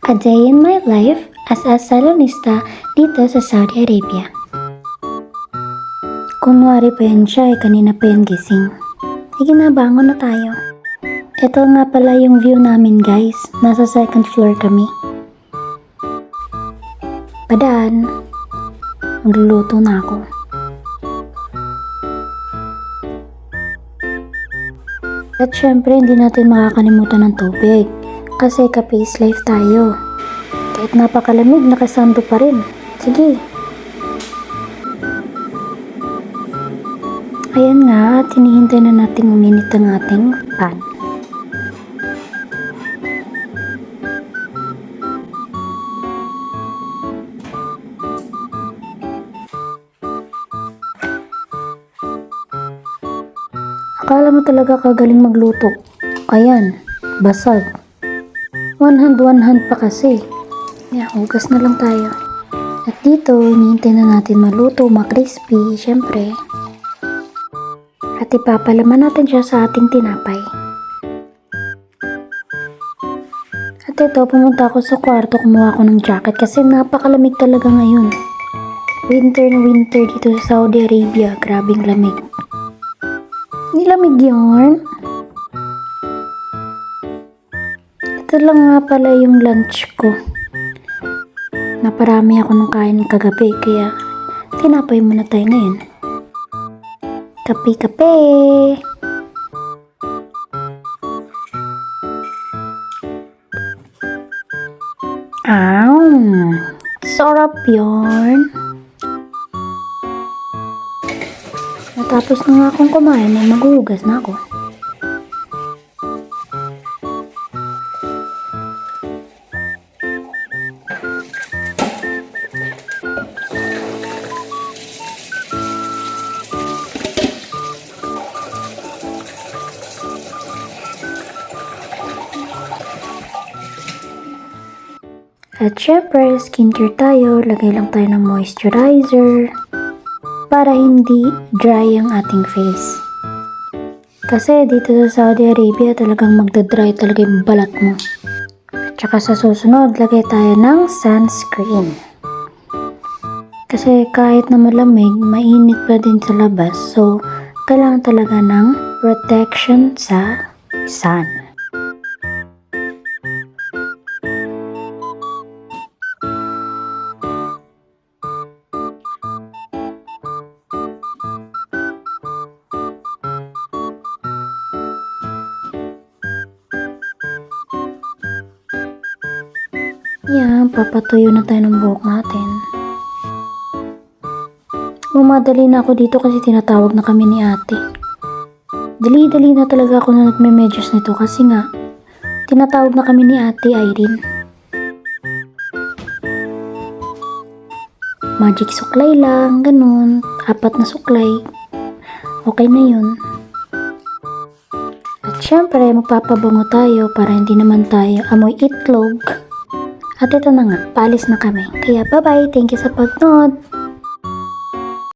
A day in my life as a salonista dito sa Saudi Arabia. Kunwari pa yan siya, kanina pa yan gising. Sige na, bangon na tayo. Ito nga pala yung view namin guys, nasa second floor kami. Padaan, magluluto na ako. At syempre hindi natin makakalimutan ng tubig. Kasi ka-pace life tayo. Kahit napakalamig, nakasando pa rin. Sige. Ayan nga, at hinihintay na natin uminit ang ating pan. Akala mo talaga kagaling magluto. Ayan, basag. One hand pa kasi. Hugas na lang tayo. At dito, hinihintay na natin maluto, ma-crispy, syempre. At ipapalaman natin siya sa ating tinapay. At ito, pumunta ako sa kwarto, kumuha ako ng jacket kasi napakalamig talaga ngayon. Winter na winter dito sa Saudi Arabia. Grabing lamig. Nilamig yarn. Ito lang nga pala yung lunch ko. Naparami ako ng kain kagabi kaya tinapay muna tayo ngayon. Kape-kape! Sarap yarn! Natapos na nga akong kumain ay maghuhugas na ako. At syempre, skincare tayo. Lagay lang tayo ng moisturizer para hindi dry ang ating face. Kasi dito sa Saudi Arabia talagang magdadry talaga yung balat mo. At saka sa susunod, lagay tayo ng sunscreen. Kasi kahit na malamig, mainit pa din sa labas. So, kailangan talaga ng protection sa sun. Yan, papatuyo na tayo ng buhok natin. Bumadali na ako dito kasi tinatawag na kami ni ate. Dali-dali na talaga ako na nagme-medyos nito kasi nga, tinatawag na kami ni ate Irene. Magic suklay lang, ganun. 4 na suklay. Okay na yun. At syempre, magpapabango tayo para hindi naman tayo amoy itlog. At ito na nga, paalis na kami. Kaya bye-bye, thank you sa pagnood.